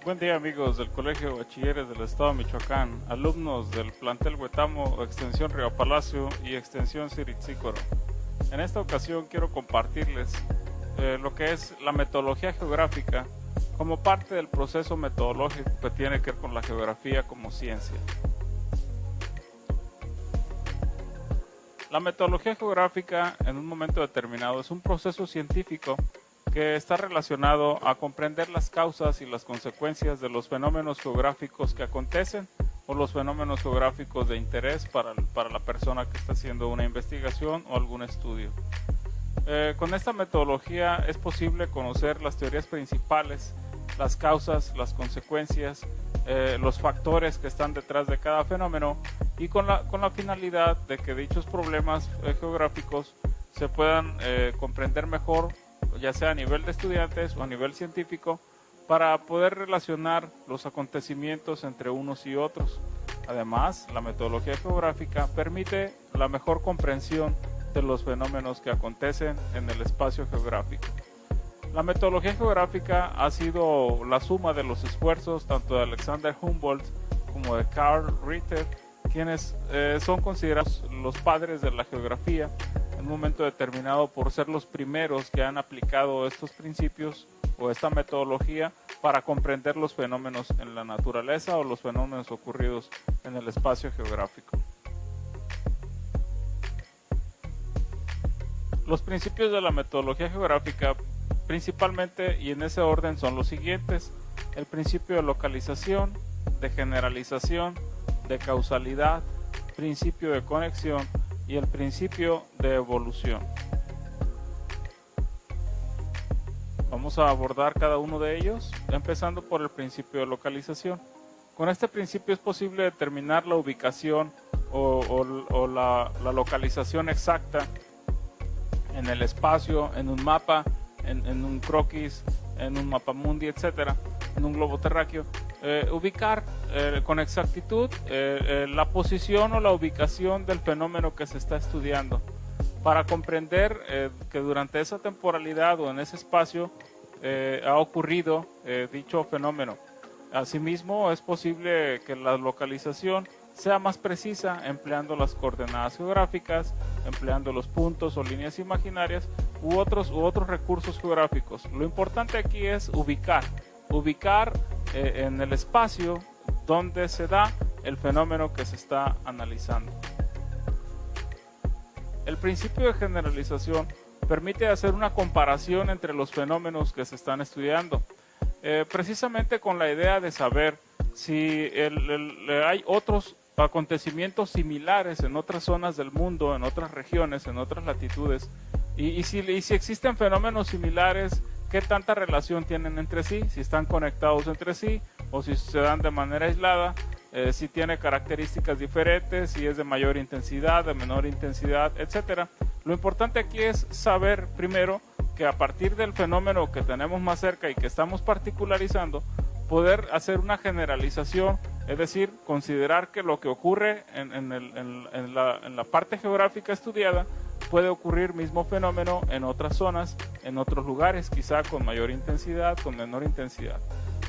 Buen día amigos del Colegio de Bachilleres del Estado de Michoacán, alumnos del plantel Huetamo, Extensión Río Palacio y Extensión Siritzícoro. En esta ocasión quiero compartirles lo que es la metodología geográfica como parte del proceso metodológico que tiene que ver con la geografía como ciencia. La metodología geográfica en un momento determinado es un proceso científico que está relacionado a comprender las causas y las consecuencias de los fenómenos geográficos que acontecen o los fenómenos geográficos de interés para la persona que está haciendo una investigación o algún estudio. Con esta metodología es posible conocer las teorías principales, las causas, las consecuencias, los factores que están detrás de cada fenómeno y con la finalidad de que dichos problemas geográficos se puedan comprender mejor, ya sea a nivel de estudiantes o a nivel científico, para poder relacionar los acontecimientos entre unos y otros. Además, la metodología geográfica permite la mejor comprensión de los fenómenos que acontecen en el espacio geográfico. La metodología geográfica ha sido la suma de los esfuerzos tanto de Alexander Humboldt como de Carl Ritter, quienes son considerados los padres de la geografía en un momento determinado por ser los primeros que han aplicado estos principios o esta metodología para comprender los fenómenos en la naturaleza o los fenómenos ocurridos en el espacio geográfico. Los principios de la metodología geográfica principalmente y en ese orden son los siguientes: el principio de localización, de generalización, de causalidad, principio de conexión y el principio de evolución. Vamos a abordar cada uno de ellos, empezando por el principio de localización. Con este principio es posible determinar la ubicación o la localización exacta en el espacio, en un mapa, en un croquis, en un mapamundi, etcétera, en un globo terráqueo. Ubicar con exactitud la posición o la ubicación del fenómeno que se está estudiando para comprender que durante esa temporalidad o en ese espacio ha ocurrido dicho fenómeno. Asimismo, es posible que la localización sea más precisa empleando las coordenadas geográficas, empleando los puntos o líneas imaginarias u otros recursos geográficos. Lo importante aquí es ubicar en el espacio donde se da el fenómeno que se está analizando. El principio de generalización permite hacer una comparación entre los fenómenos que se están estudiando, precisamente con la idea de saber si hay otros acontecimientos similares en otras zonas del mundo, en otras regiones, en otras latitudes, y si existen fenómenos similares, qué tanta relación tienen entre sí, si están conectados entre sí o si se dan de manera aislada, si tiene características diferentes, si es de mayor intensidad, de menor intensidad, etcétera. Lo importante aquí es saber primero que a partir del fenómeno que tenemos más cerca y que estamos particularizando, poder hacer una generalización, es decir, considerar que lo que ocurre en la parte geográfica estudiada puede ocurrir mismo fenómeno en otras zonas, en otros lugares, quizá con mayor intensidad, con menor intensidad.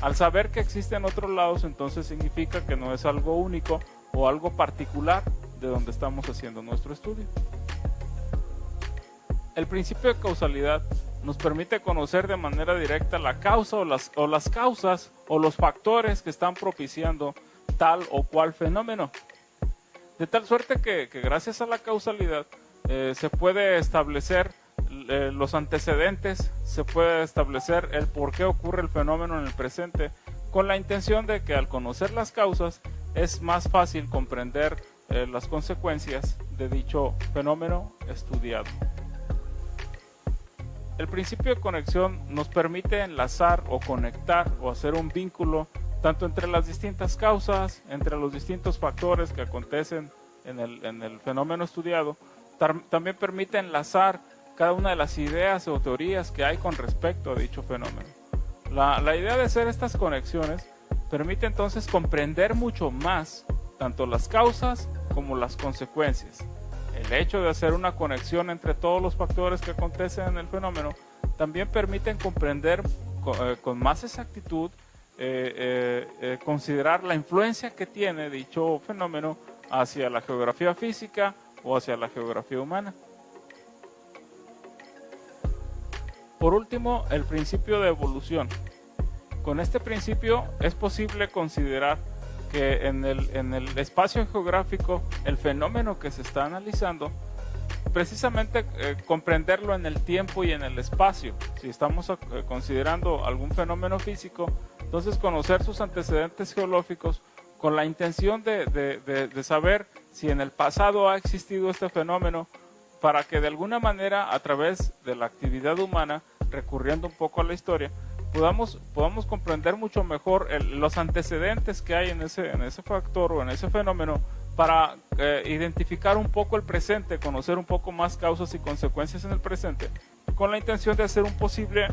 Al saber que existe en otros lados, entonces significa que no es algo único o algo particular de donde estamos haciendo nuestro estudio. El principio de causalidad nos permite conocer de manera directa la causa o las causas o los factores que están propiciando tal o cual fenómeno. De tal suerte que gracias a la causalidad se puede establecer los antecedentes, se puede establecer el por qué ocurre el fenómeno en el presente, con la intención de que al conocer las causas es más fácil comprender las consecuencias de dicho fenómeno estudiado. El principio de conexión nos permite enlazar o conectar o hacer un vínculo tanto entre las distintas causas, entre los distintos factores que acontecen en el fenómeno estudiado. También permite enlazar cada una de las ideas o teorías que hay con respecto a dicho fenómeno. La idea de hacer estas conexiones permite entonces comprender mucho más tanto las causas como las consecuencias. El hecho de hacer una conexión entre todos los factores que acontecen en el fenómeno también permiten comprender con más exactitud considerar la influencia que tiene dicho fenómeno hacia la geografía física o hacia la geografía humana. Por último, el principio de evolución. Con este principio es posible considerar que en el espacio geográfico el fenómeno que se está analizando, precisamente comprenderlo en el tiempo y en el espacio. Si estamos considerando algún fenómeno físico, entonces conocer sus antecedentes geológicos con la intención de saber si en el pasado ha existido este fenómeno, para que de alguna manera, a través de la actividad humana, recurriendo un poco a la historia, podamos comprender mucho mejor los antecedentes que hay en ese factor o en ese fenómeno, para identificar un poco el presente, conocer un poco más causas y consecuencias en el presente, con la intención de hacer un posible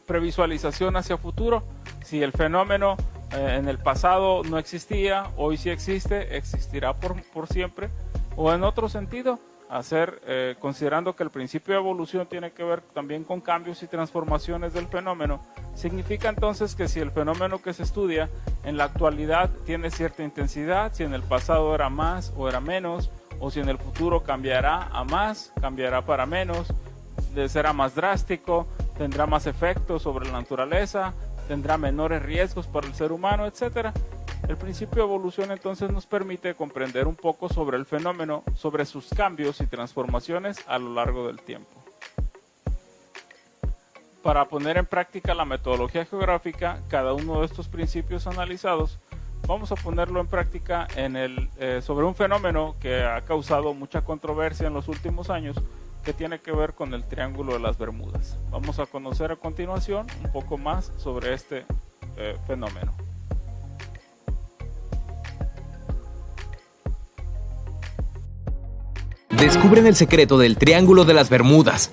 previsualización hacia futuro. Si el fenómeno en el pasado no existía, hoy sí existe, existirá por siempre, o en otro sentido, considerando que el principio de evolución tiene que ver también con cambios y transformaciones del fenómeno, significa entonces que si el fenómeno que se estudia en la actualidad tiene cierta intensidad, si en el pasado era más o era menos, o si en el futuro cambiará a más, cambiará para menos, será más drástico, tendrá más efectos sobre la naturaleza, tendrá menores riesgos para el ser humano, etc. El principio de evolución entonces nos permite comprender un poco sobre el fenómeno, sobre sus cambios y transformaciones a lo largo del tiempo. Para poner en práctica la metodología geográfica, cada uno de estos principios analizados, vamos a ponerlo en práctica sobre un fenómeno que ha causado mucha controversia en los últimos años, que tiene que ver con el Triángulo de las Bermudas. Vamos a conocer a continuación un poco más sobre este fenómeno. Descubren el secreto del Triángulo de las Bermudas.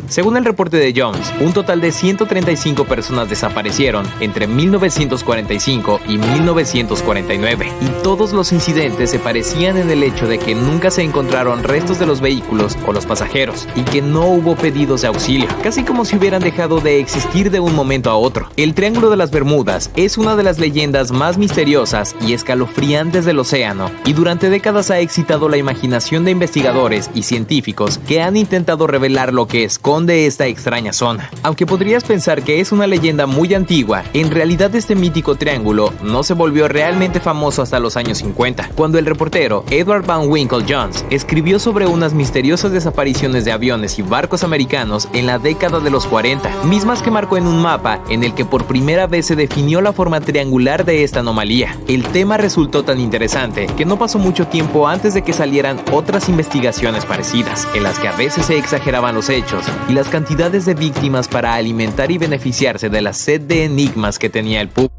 Según el reporte de Jones, un total de 135 personas desaparecieron entre 1945 y 1949, y todos los incidentes se parecían en el hecho de que nunca se encontraron restos de los vehículos o los pasajeros, y que no hubo pedidos de auxilio, casi como si hubieran dejado de existir de un momento a otro. El Triángulo de las Bermudas es una de las leyendas más misteriosas y escalofriantes del océano, y durante décadas ha excitado la imaginación de investigadores y científicos que han intentado revelar lo que esconde esta extraña zona. Aunque podrías pensar que es una leyenda muy antigua, en realidad este mítico triángulo no se volvió realmente famoso hasta los años 50, cuando el reportero Edward Van Winkle Jones escribió sobre unas misteriosas desapariciones de aviones y barcos americanos en la década de los 40, mismas que marcó en un mapa en el que por primera vez se definió la forma triangular de esta anomalía. El tema resultó tan interesante que no pasó mucho tiempo antes de que salieran otras investigaciones parecidas, en las que a veces se exageraban los hechos y las cantidades de víctimas para alimentar y beneficiarse de la sed de enigmas que tenía el público.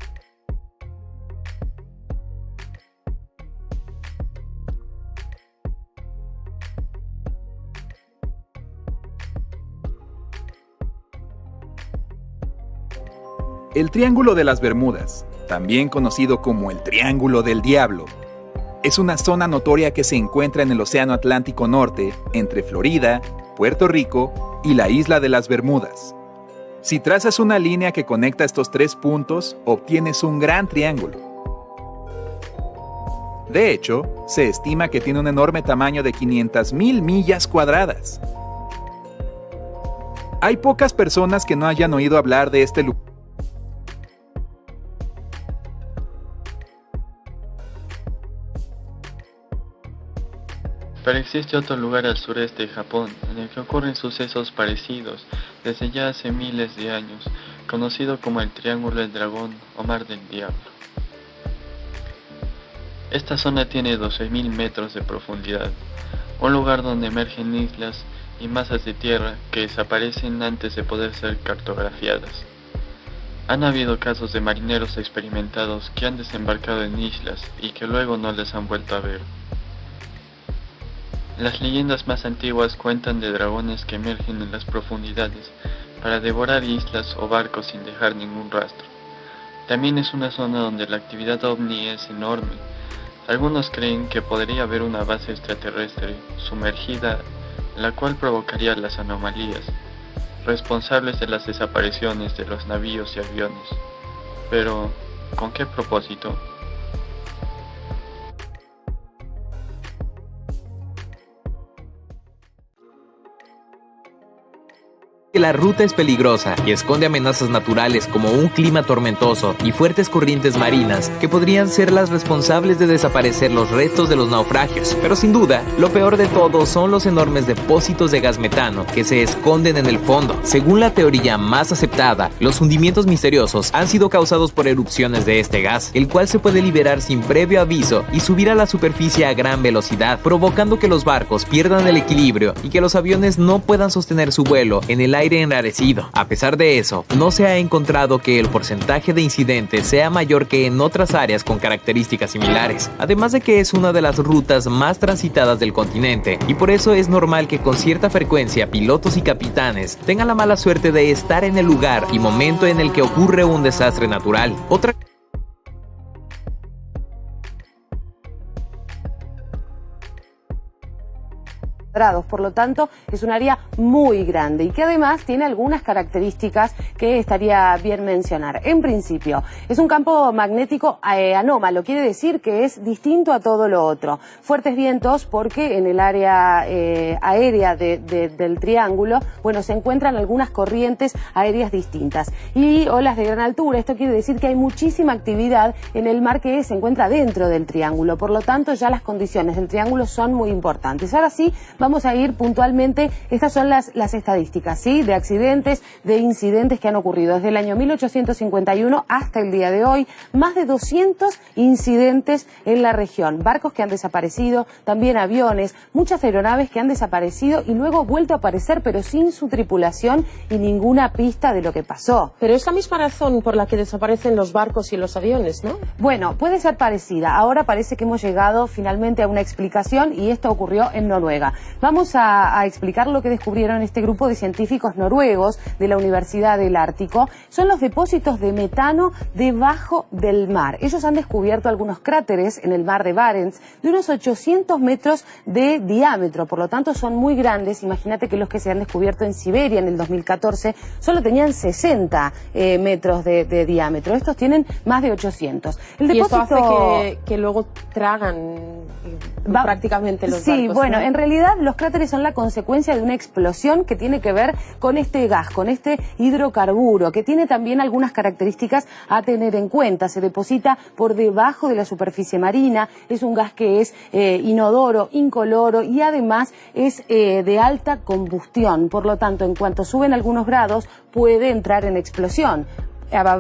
El Triángulo de las Bermudas, también conocido como el Triángulo del Diablo, es una zona notoria que se encuentra en el Océano Atlántico Norte, entre Florida, Puerto Rico y la isla de las Bermudas. Si trazas una línea que conecta estos tres puntos, obtienes un gran triángulo. De hecho, se estima que tiene un enorme tamaño de 500,000 millas cuadradas. Hay pocas personas que no hayan oído hablar de este lugar. Pero existe otro lugar al sureste de Japón, en el que ocurren sucesos parecidos desde ya hace miles de años, conocido como el Triángulo del Dragón o Mar del Diablo. Esta zona tiene 12.000 metros de profundidad, un lugar donde emergen islas y masas de tierra que desaparecen antes de poder ser cartografiadas. Han habido casos de marineros experimentados que han desembarcado en islas y que luego no les han vuelto a ver. Las leyendas más antiguas cuentan de dragones que emergen en las profundidades para devorar islas o barcos sin dejar ningún rastro. También es una zona donde la actividad ovni es enorme. Algunos creen que podría haber una base extraterrestre sumergida, la cual provocaría las anomalías. responsables de las desapariciones de los navíos y aviones. Pero, ¿con qué propósito? La ruta es peligrosa y esconde amenazas naturales como un clima tormentoso y fuertes corrientes marinas que podrían ser las responsables de desaparecer los restos de los naufragios. Pero sin duda, lo peor de todo son los enormes depósitos de gas metano que se esconden en el fondo. Según la teoría más aceptada, los hundimientos misteriosos han sido causados por erupciones de este gas, el cual se puede liberar sin previo aviso y subir a la superficie a gran velocidad, provocando que los barcos pierdan el equilibrio y que los aviones no puedan sostener su vuelo en el aire enrarecido. A pesar de eso, no se ha encontrado que el porcentaje de incidentes sea mayor que en otras áreas con características similares, además de que es una de las rutas más transitadas del continente y por eso es normal que con cierta frecuencia pilotos y capitanes tengan la mala suerte de estar en el lugar y momento en el que ocurre un desastre natural. Otra por lo tanto es un área muy grande y que además tiene algunas características que estaría bien mencionar. En principio, es un campo magnético anómalo, quiere decir que es distinto a todo lo otro. Fuertes vientos porque en el área aérea del triángulo, bueno, se encuentran algunas corrientes aéreas distintas y olas de gran altura. Esto quiere decir que hay muchísima actividad en el mar que se encuentra dentro del triángulo, por lo tanto ya las condiciones del triángulo son muy importantes. Ahora sí, vamos a ir puntualmente, estas son las estadísticas, ¿sí? De accidentes, de incidentes que han ocurrido desde el año 1851 hasta el día de hoy, más de 200 incidentes en la región, barcos que han desaparecido, también aviones, muchas aeronaves que han desaparecido y luego vuelto a aparecer pero sin su tripulación y ninguna pista de lo que pasó. Pero es la misma razón por la que desaparecen los barcos y los aviones, ¿no? Bueno, puede ser parecida. Ahora parece que hemos llegado finalmente a una explicación y esto ocurrió en Noruega. Vamos a explicar lo que descubrieron este grupo de científicos noruegos de la Universidad del Ártico. Son los depósitos de metano debajo del mar. Ellos han descubierto algunos cráteres en el mar de Barents de unos 800 metros de diámetro, por lo tanto son muy grandes. Imagínate que los que se han descubierto en Siberia en el 2014 solo tenían 60 metros de diámetro. Estos tienen más de 800. El depósito... Y esto hace que luego tragan prácticamente los barcos. Sí, bueno, ¿no? en realidad los cráteres son la consecuencia de una explosión que tiene que ver con este gas, con este hidrocarburo, que tiene también algunas características a tener en cuenta. Se deposita por debajo de la superficie marina, es un gas que es inodoro, incoloro y además es de alta combustión. Por lo tanto, en cuanto suben algunos grados, puede entrar en explosión.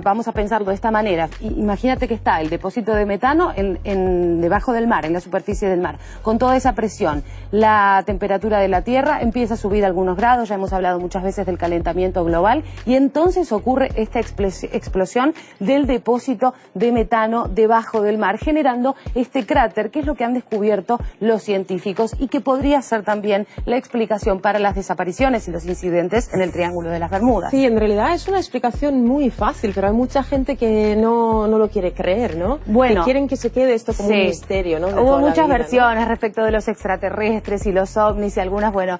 Vamos a pensarlo de esta manera. Imagínate que está el depósito de metano debajo del mar, en la superficie del mar, con toda esa presión. La temperatura de la Tierra empieza a subir algunos grados, ya hemos hablado muchas veces del calentamiento global, y entonces ocurre esta explosión del depósito de metano debajo del mar, generando este cráter, que es lo que han descubierto los científicos y que podría ser también la explicación para las desapariciones y los incidentes en el Triángulo de las Bermudas. Sí, en realidad es una explicación muy fácil, pero hay mucha gente que no lo quiere creer, ¿no? Bueno, que quieren que se quede esto como un misterio, ¿no? Hubo muchas versiones respecto de los extraterrestres y los ovnis y algunas, bueno,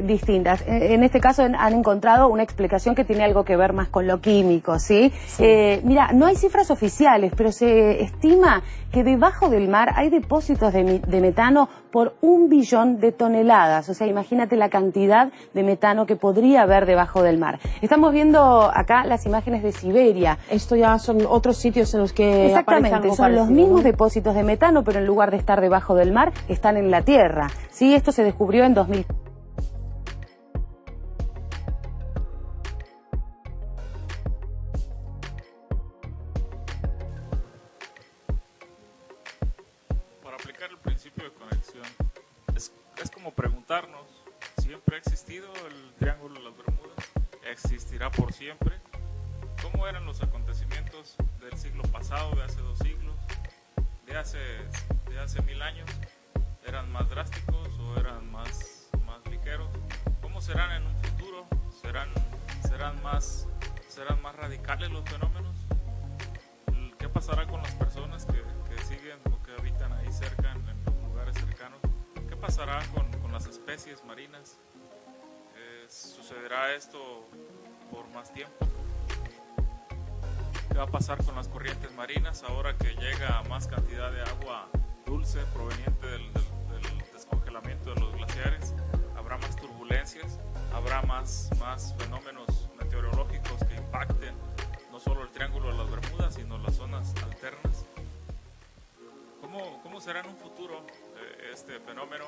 distintas. En este caso han encontrado una explicación que tiene algo que ver más con lo químico, ¿sí? Mira, no hay cifras oficiales, pero se estima que debajo del mar hay depósitos de metano por 1 billón de toneladas. O sea, imagínate la cantidad de metano que podría haber debajo del mar. Estamos viendo acá las imágenes de Siberia. Esto ya son otros sitios en los que exactamente, son los mismos depósitos de metano, pero en lugar de estar debajo del mar, están en la tierra. Sí, esto se descubrió en 2000. Para aplicar el principio de conexión, es como preguntarnos, ¿siempre ha existido el Triángulo de las Bermudas? ¿Existirá por siempre? ¿Cómo eran los acontecimientos del siglo pasado, de hace 2 siglos, de hace 1000 años? ¿Eran más drásticos o eran más ligeros? ¿Cómo serán en un futuro? ¿Serán más radicales los fenómenos? ¿Qué pasará con las personas que siguen o que habitan ahí cerca, en los lugares cercanos? ¿Qué pasará con las especies marinas? sucederá esto por más tiempo. ¿Qué va a pasar con las corrientes marinas ahora que llega más cantidad de agua dulce proveniente del descongelamiento de los glaciares? Habrá más turbulencias, habrá más fenómenos meteorológicos que impacten no solo el Triángulo de las Bermudas, sino las zonas alternas. ¿Cómo será en un futuro este fenómeno?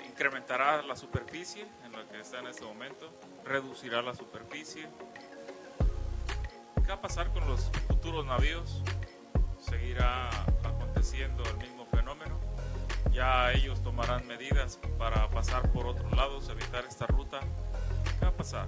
Incrementará la superficie en la que está en este momento, reducirá la superficie. ¿Qué va a pasar con los futuros navíos? ¿Seguirá aconteciendo el mismo fenómeno? Ya ellos tomarán medidas para pasar por otros lados, evitar esta ruta. ¿Qué va a pasar?